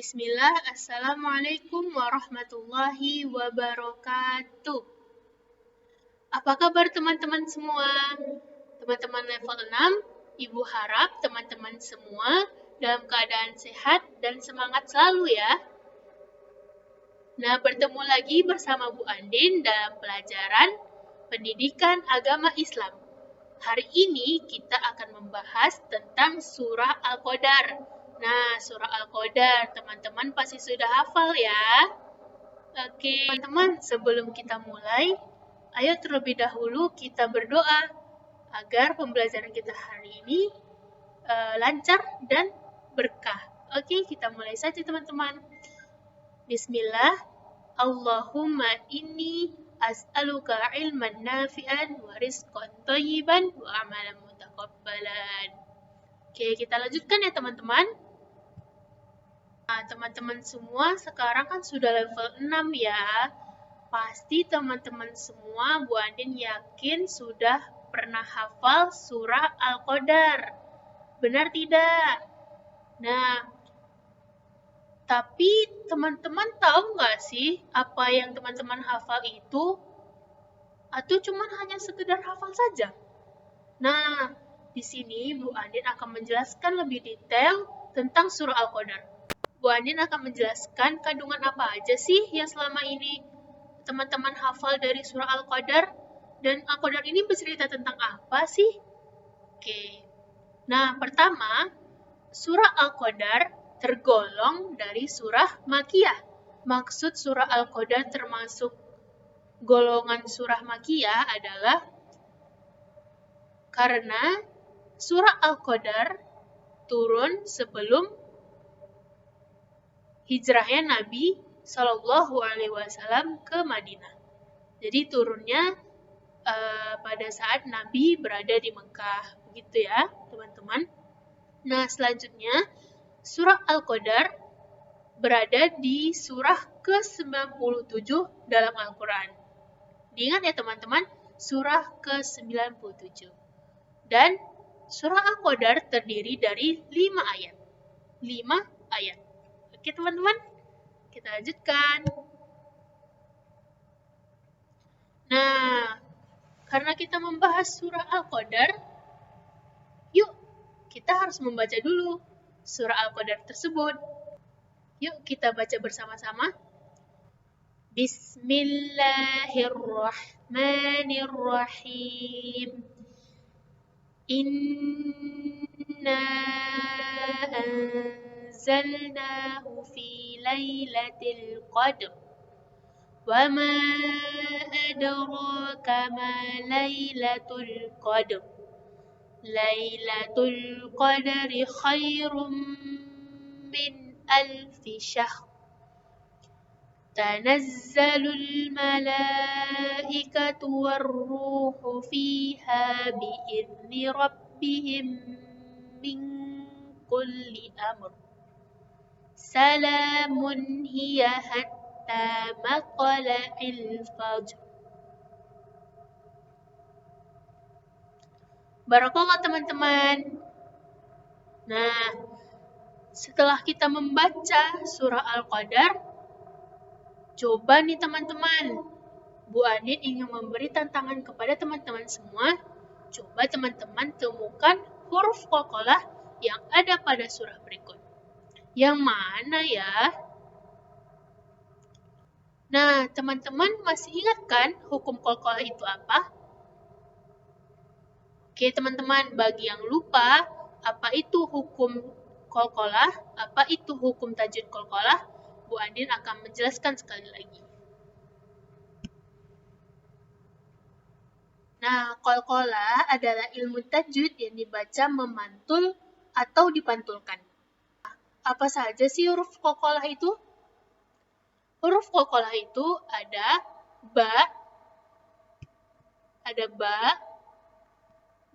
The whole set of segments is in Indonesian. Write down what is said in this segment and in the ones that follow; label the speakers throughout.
Speaker 1: Bismillah, Assalamualaikum warahmatullahi wabarakatuh. Apa kabar teman-teman semua? Teman-teman level 6, Ibu harap teman-teman semua dalam keadaan sehat dan semangat selalu ya. Nah, bertemu lagi bersama Bu Andin dalam pelajaran Pendidikan Agama Islam. Hari ini kita akan membahas tentang surah Al-Qadar. Nah, surah Al-Qadar teman-teman pasti sudah hafal ya. Oke, teman-teman, sebelum kita mulai, ayo terlebih dahulu kita berdoa agar pembelajaran kita hari ini lancar dan berkah. Oke, kita mulai saja teman-teman. Bismillah, Allahumma inni as'aluka ilman nafi'an wa rizqan thayyiban wa amalan mutaqabbalan. Oke, kita lanjutkan ya teman-teman. Nah, teman-teman semua sekarang kan sudah level 6 ya. Pasti teman-teman semua Bu Andin yakin sudah pernah hafal surah Al-Qadar. Benar tidak? Nah, tapi teman-teman tahu nggak sih apa yang teman-teman hafal itu? Atau cuma hanya sekedar hafal saja? Nah, di sini Bu Andin akan menjelaskan lebih detail tentang surah Al-Qadar. Bu Andin akan menjelaskan kandungan apa aja sih yang selama ini teman-teman hafal dari surah Al-Qadar, dan Al-Qadar ini bercerita tentang apa sih? Oke. Nah, pertama, surah Al-Qadar tergolong dari surah Makkiyah. Maksud surah Al-Qadar termasuk golongan surah Makkiyah adalah karena surah Al-Qadar turun sebelum hijrahnya Nabi Shallallahu Alaihi Wasallam ke Madinah. Jadi turunnya pada saat Nabi berada di Mekah, begitu ya teman-teman. Nah, selanjutnya surah Al-Qadar berada di surah ke-97 dalam Al-Quran. Diingat ya teman-teman, surah ke-97. Dan surah Al-Qadar terdiri dari 5 ayat. 5 ayat. Oke teman-teman, kita lanjutkan. Nah, karena kita membahas surah Al-Qadar, yuk kita harus membaca dulu surah Al-Qadar tersebut. Yuk kita baca bersama-sama. Bismillahirrahmanirrahim. Inna anzalnahu fi lailatul qadr. Wa ma adraka ma lailatul qadr. Lailatul qadri khairum min alfi syahr. تنزل الملائكة والروح فيها بإذن ربهم من كل أمر سلام هي حتى مطلع الفجر. Barakallah teman-teman. Nah, setelah kita membaca surah Al-Qadar, coba nih teman-teman, Bu Andin ingin memberi tantangan kepada teman-teman semua. Coba teman-teman temukan huruf qalqalah yang ada pada surah berikut. Yang mana ya? Nah, teman-teman masih ingat kan hukum qalqalah itu apa? Oke teman-teman, bagi yang lupa, apa itu hukum qalqalah, apa itu hukum tajwid qalqalah, Bu Andin akan menjelaskan sekali lagi. Nah, qalqalah adalah ilmu tajwid yang dibaca memantul atau dipantulkan. Apa saja sih huruf qalqalah itu? Huruf qalqalah itu ada ba,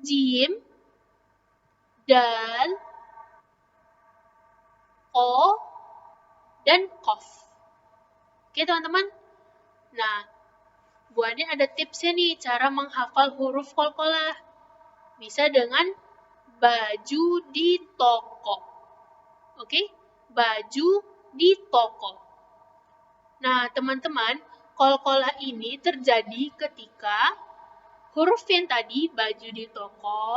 Speaker 1: jim, dal, o, dan qaf. Oke teman-teman. Nah, Bu Andin ada tipsnya nih cara menghafal huruf qalqalah. Bisa dengan baju di toko. Oke? Baju di toko. Nah, teman-teman, qalqalah ini terjadi ketika huruf yang tadi baju di toko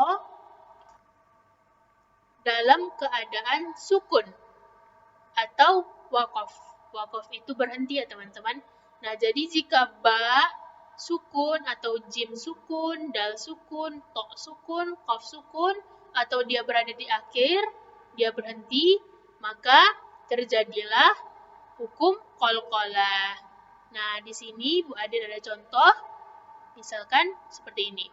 Speaker 1: dalam keadaan sukun atau waqaf. Waqaf itu berhenti ya teman-teman. Nah, jadi jika ba sukun atau jim sukun, dal sukun, to sukun, qaf sukun, atau dia berada di akhir, dia berhenti, maka terjadilah hukum qalqalah. Nah, di sini Bu Adin ada contoh, misalkan seperti ini.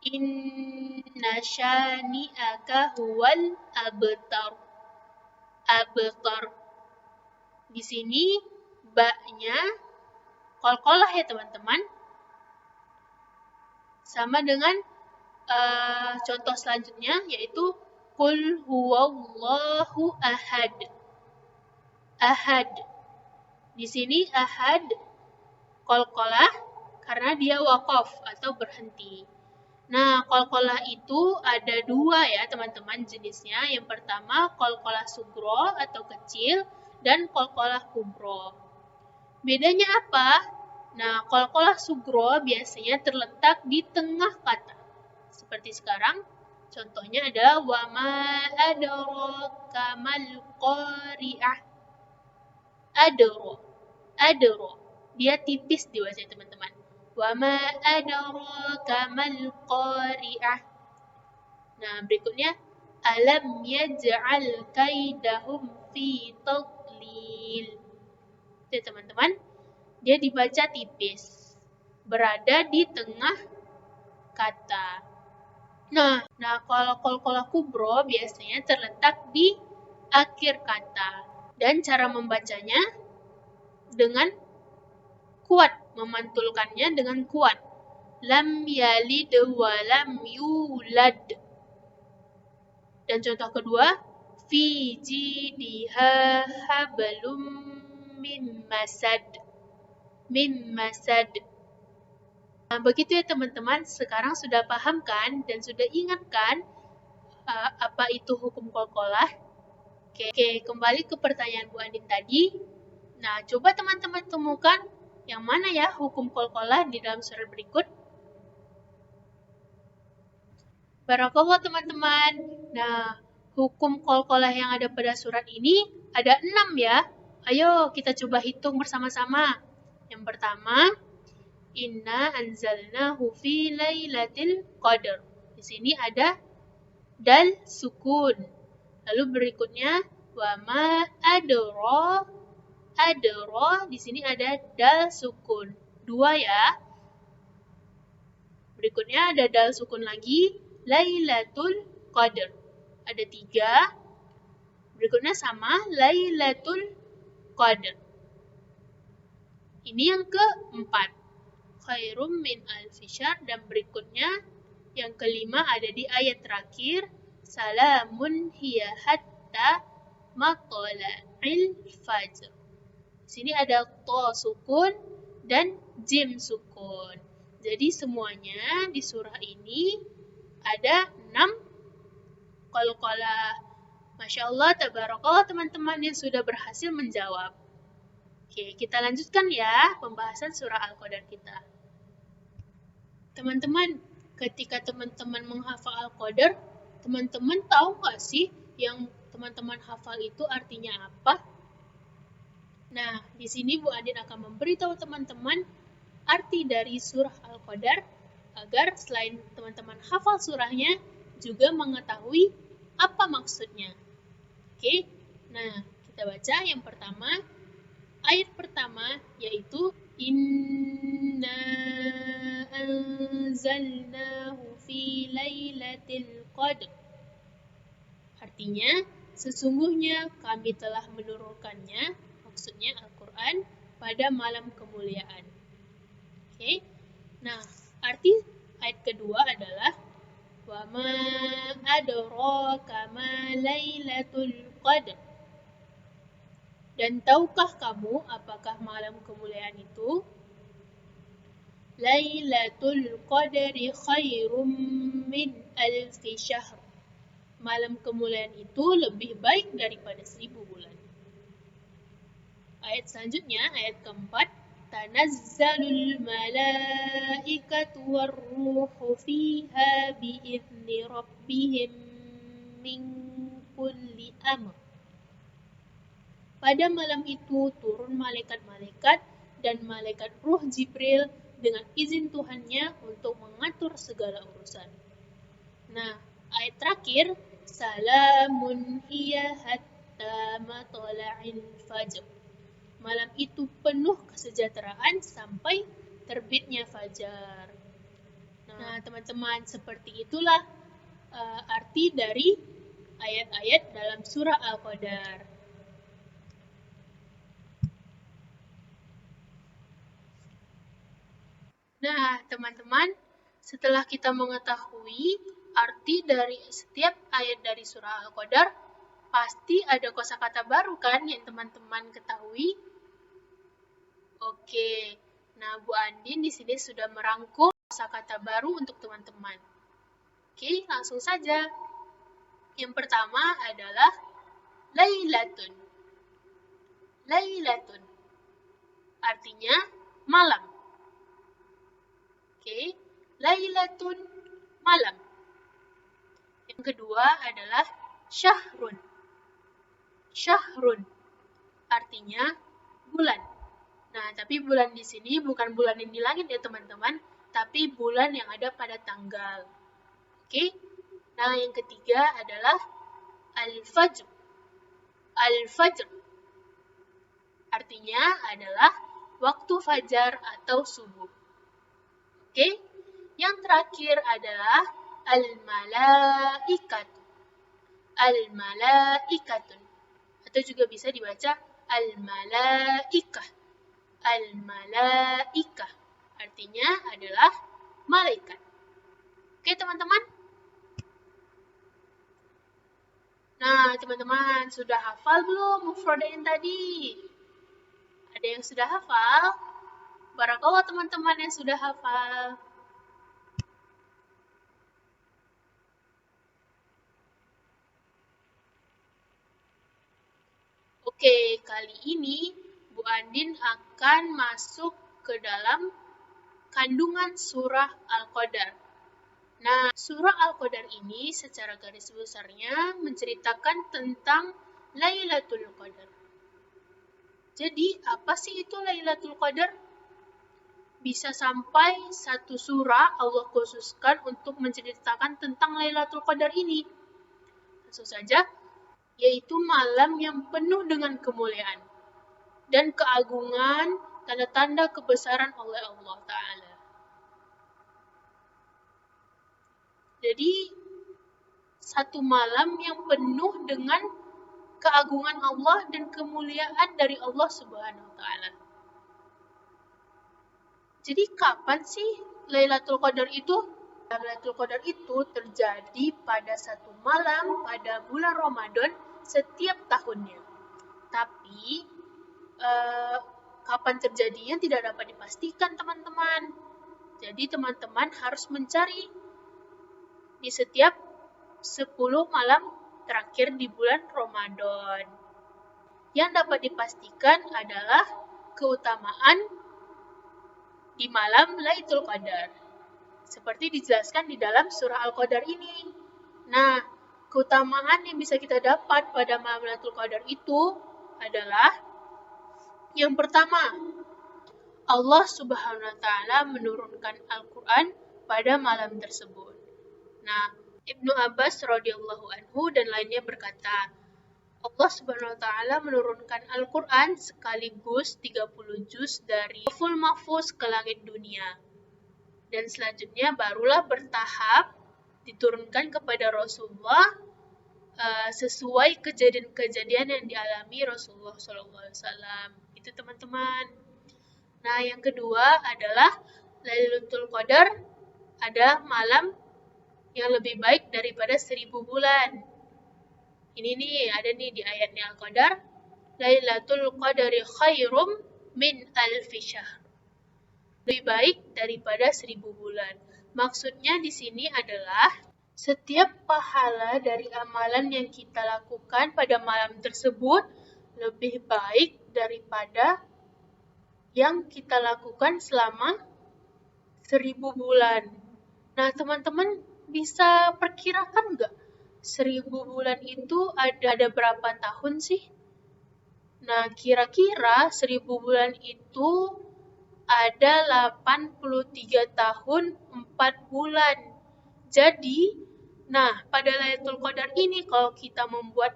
Speaker 1: Inna syani'aka huwal abtar. Abtar. Di sini ba-nya qalqalah ya teman-teman. Sama dengan contoh selanjutnya yaitu qul huwallahu ahad. Ahad. Di sini ahad qalqalah karena dia waqaf atau berhenti. Nah, qalqalah itu ada dua ya teman-teman jenisnya. Yang pertama qalqalah sugro atau kecil dan qalqalah kubro. Bedanya apa? Nah, qalqalah sugro biasanya terletak di tengah kata. Seperti sekarang, contohnya adalah wa ma adraka mal qari'ah. Adro. Dia tipis di bahasa teman-teman. Wa ma adraka mal qari'ah. Nah, berikutnya alam yaj'al kaidahum fi tadlil. Oke, teman-teman, dia dibaca tipis, berada di tengah kata. Nah, kalau qalqalah kubro biasanya terletak di akhir kata dan cara membacanya dengan kuat, memantulkannya dengan kuat. Lam yalid wa lam yulad. Dan contoh kedua, fi jidiha hablum min masad. Min masad. Nah, begitu ya teman-teman, sekarang sudah paham kan dan sudah ingat kan apa itu hukum qalqalah? Oke, kembali ke pertanyaan Bu Andin tadi. Nah, coba teman-teman temukan yang mana ya hukum qalqalah di dalam surat berikut. Barakallah teman-teman. Nah, hukum qalqalah yang ada pada surat ini ada 6 ya. Ayo kita coba hitung bersama-sama. Yang pertama, inna anzalnahu fi lailatul qadar. Di sini ada dal sukun. Lalu berikutnya wa ma adra. Di sini ada dal sukun. 2 ya. Berikutnya ada dal sukun lagi. Lailatul Qadar. Ada 3. Berikutnya sama Lailatul Qadar. Ini yang keempat. Khairum min alfi syahr. Dan berikutnya yang kelima ada di ayat terakhir. Salamun hiya hatta matla'il fajr. Di sini ada to sukun dan jim sukun. Jadi semuanya di surah ini ada 6 qalqalah. Masya Allah, tabarakallah teman-teman yang sudah berhasil menjawab. Oke, kita lanjutkan ya pembahasan surah Al-Qadar kita. Teman-teman, ketika teman-teman menghafal Al-Qadar, teman-teman tahu nggak sih yang teman-teman hafal itu artinya apa? Nah, di sini Bu Andin akan memberitahu teman-teman arti dari surah Al-Qadar agar selain teman-teman hafal surahnya, juga mengetahui apa maksudnya. Oke, nah kita baca yang pertama. Ayat pertama yaitu Inna anzalnahu fi lailatul qadr. Artinya, sesungguhnya kami telah menurunkannya, maksudnya Al-Quran, pada malam kemuliaan. Oke, nah arti ayat kedua adalah wa ma adraka ma lailatul qadr. Dan tahukah kamu apakah malam kemuliaan itu? Lailatul qadri khairum min alfi syahr. malam kemuliaan itu lebih baik daripada 1000 bulan. Ayat selanjutnya, ayat keempat, tanazzalul malaikatu warruhu fiha biizni rabbihim min kulli amr. Pada malam itu turun malaikat-malaikat dan malaikat ruh Jibril dengan izin Tuhannya untuk mengatur segala urusan. Nah, ayat terakhir, salamun hiya hatta matla'il fajr. Malam itu penuh kesejahteraan sampai terbitnya fajar. Nah, teman-teman, seperti itulah arti dari ayat-ayat dalam surah Al-Qadar. Nah, teman-teman, setelah kita mengetahui arti dari setiap ayat dari surah Al-Qadar, pasti ada kosakata baru kan yang teman-teman ketahui? Oke, nah Bu Andin di sini sudah merangkum kosakata baru untuk teman-teman. Oke, langsung saja. Yang pertama adalah Lailatun. Lailatun artinya malam. Oke, Lailatun malam. Yang kedua adalah Syahrun. Syahrun artinya bulan. Nah, tapi bulan di sini bukan bulan yang di langit ya teman-teman, tapi bulan yang ada pada tanggal. Oke. Nah, yang ketiga adalah Al-Fajr. Al-Fajr artinya adalah waktu fajar atau subuh. Oke. Yang terakhir adalah Al-Malaikat. Al-Malaikatun. Atau juga bisa dibaca Al-Malaikah. Al-Malaikah artinya adalah malaikat. Oke teman-teman? Nah teman-teman, sudah hafal belum mufradain tadi? Ada yang sudah hafal? Barakallah teman-teman yang sudah hafal. Oke, kali ini Bu Andin akan masuk ke dalam kandungan surah Al-Qadar. Nah, surah Al-Qadar ini secara garis besarnya menceritakan tentang Lailatul Qadar. Jadi, apa sih itu Lailatul Qadar? Bisa sampai satu surah Allah khususkan untuk menceritakan tentang Lailatul Qadar ini. Langsung saja, yaitu malam yang penuh dengan kemuliaan dan keagungan, tanda-tanda kebesaran oleh Allah Ta'ala. Jadi, satu malam yang penuh dengan keagungan Allah dan kemuliaan dari Allah Subhanahu wa Ta'ala. Jadi, kapan sih Lailatul Qadar itu? Lailatul Qadar itu terjadi pada satu malam pada bulan Ramadan setiap tahunnya. Tapi, kapan terjadinya tidak dapat dipastikan, teman-teman. Jadi, teman-teman harus mencari di setiap 10 malam terakhir di bulan Ramadan. Yang dapat dipastikan adalah keutamaan di malam Lailatul Qadar. Seperti dijelaskan di dalam surah Al-Qadar ini. Nah, keutamaan yang bisa kita dapat pada malam Lailatul Qadar itu adalah yang pertama, Allah Subhanahu wa Ta'ala menurunkan Al-Quran pada malam tersebut. Nah, Ibnu Abbas radhiyallahu anhu dan lainnya berkata, Allah Subhanahu wa Ta'ala menurunkan Al-Quran sekaligus 30 juz dari Lauhul Mahfuz ke langit dunia. Dan selanjutnya barulah bertahap diturunkan kepada Rasulullah sesuai kejadian-kejadian yang dialami Rasulullah SAW. Itu teman-teman. Nah, yang kedua adalah Lailatul Qadar ada malam yang lebih baik daripada 1000 bulan. Ini nih, ada nih di ayatnya Al-Qadar. Lailatul Qadari khairum min alfi syahr. Lebih baik daripada 1000 bulan. Maksudnya di sini adalah Setiap pahala dari amalan yang kita lakukan pada malam tersebut lebih baik daripada yang kita lakukan selama 1000 bulan. Nah, teman-teman bisa perkirakan nggak 1000 bulan itu ada berapa tahun sih? Nah, kira-kira 1000 bulan itu ada 83 tahun 4 bulan. Jadi, nah pada Lailatul Qadar ini kalau kita membuat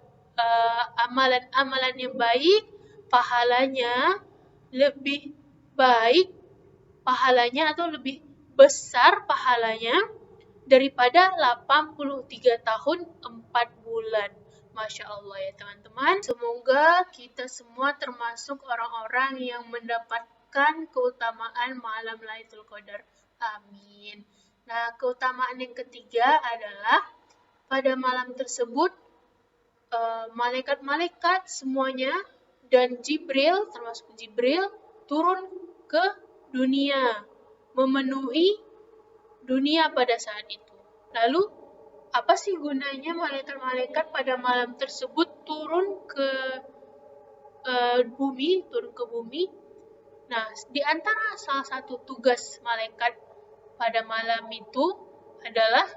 Speaker 1: amalan-amalan yang baik, pahalanya lebih baik pahalanya atau lebih besar pahalanya daripada 83 tahun 4 bulan. Masya Allah ya teman-teman. Semoga kita semua termasuk orang-orang yang mendapatkan keutamaan malam Lailatul Qadar. Amin. Nah, keutamaan yang ketiga adalah pada malam tersebut malaikat-malaikat semuanya dan Jibril, termasuk Jibril, turun ke dunia, memenuhi dunia pada saat itu. Lalu, apa sih gunanya malaikat-malaikat pada malam tersebut turun ke bumi? Nah, di antara salah satu tugas malaikat pada malam itu adalah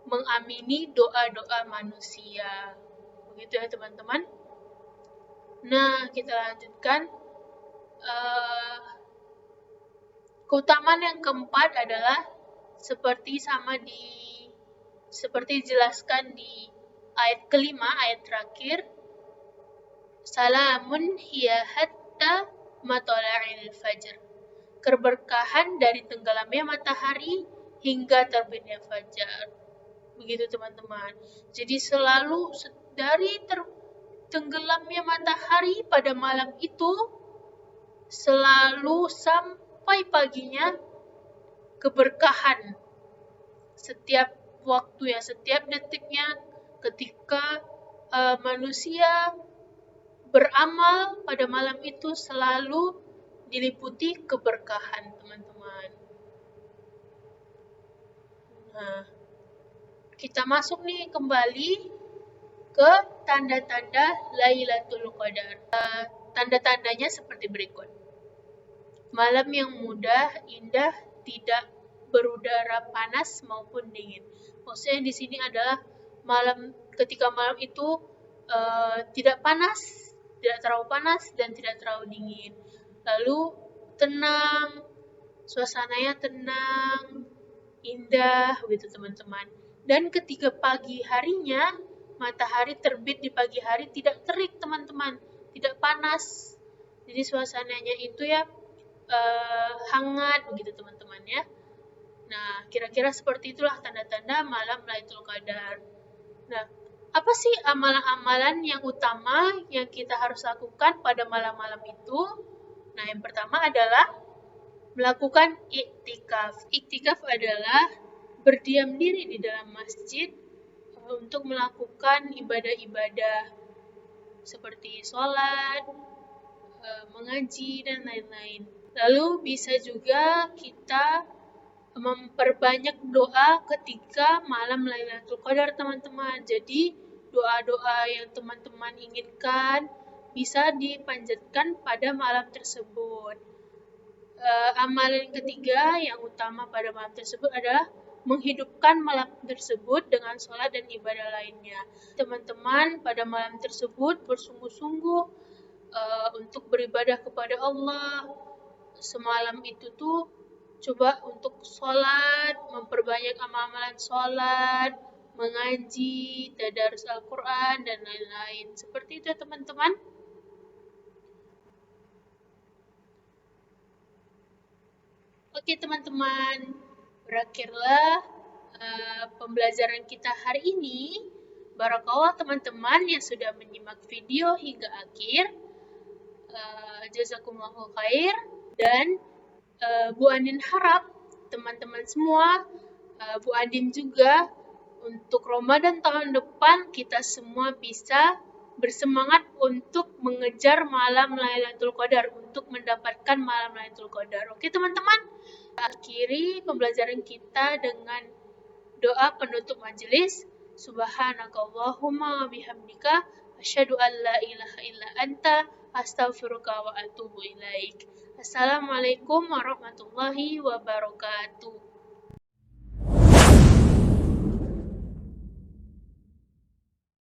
Speaker 1: mengamini doa-doa manusia. Begitu ya teman-teman. Nah, kita lanjutkan. Keutamaan yang keempat adalah seperti dijelaskan di ayat kelima, ayat terakhir. Salamun hiya hatta matla'il fajr. Keberkahan dari tenggelamnya matahari hingga terbitnya fajar. Begitu teman-teman. Jadi selalu dari tenggelamnya matahari pada malam itu selalu sampai paginya keberkahan. Setiap waktu ya, setiap detiknya ketika manusia beramal pada malam itu selalu diliputi keberkahan, teman-teman. Nah, kita masuk nih kembali ke tanda-tanda Lailatul Qadar. Tanda-tandanya seperti berikut. Malam yang mudah, indah, tidak berudara panas maupun dingin. Maksudnya di sini adalah ketika malam itu tidak panas, tidak terlalu panas dan tidak terlalu dingin. Lalu tenang, suasananya tenang, indah, begitu teman-teman. Dan ketika pagi harinya, matahari terbit di pagi hari tidak terik teman-teman, tidak panas. Jadi suasananya itu ya hangat begitu teman-teman ya. Nah, kira-kira seperti itulah tanda-tanda malam Lailatul Qadar. Nah, apa sih amalan-amalan yang utama yang kita harus lakukan pada malam-malam itu? Nah, yang pertama adalah melakukan iktikaf. Iktikaf adalah berdiam diri di dalam masjid untuk melakukan ibadah-ibadah seperti sholat, mengaji, dan lain-lain. Lalu bisa juga kita memperbanyak doa ketika malam Lailatul Qadar teman-teman. Jadi doa-doa yang teman-teman inginkan bisa dipanjatkan pada malam tersebut. Amalan ketiga yang utama pada malam tersebut adalah menghidupkan malam tersebut dengan sholat dan ibadah lainnya. Teman-teman pada malam tersebut bersungguh-sungguh untuk beribadah kepada Allah. Semalam itu tuh coba untuk sholat, memperbanyak amalan sholat, mengaji, tadarus Al-Quran, dan lain-lain. Seperti itu teman-teman. Oke teman-teman, berakhirlah pembelajaran kita hari ini. Barakallah teman-teman yang sudah menyimak video hingga akhir. Jazakumullahu khair. Dan Bu Andin harap teman-teman semua, Bu Andin juga, untuk Ramadan tahun depan kita semua bisa bersemangat untuk mengejar malam Lailatul Qadar, untuk mendapatkan malam Lailatul Qadar. Oke teman-teman, akhiri pembelajaran kita dengan Doa penutup majelis. Subhanakallahumma wa bihamdika asyhadu an la ilaha illa anta astaghfiruka wa atubu ilaik. Assalamualaikum warahmatullahi wabarakatuh.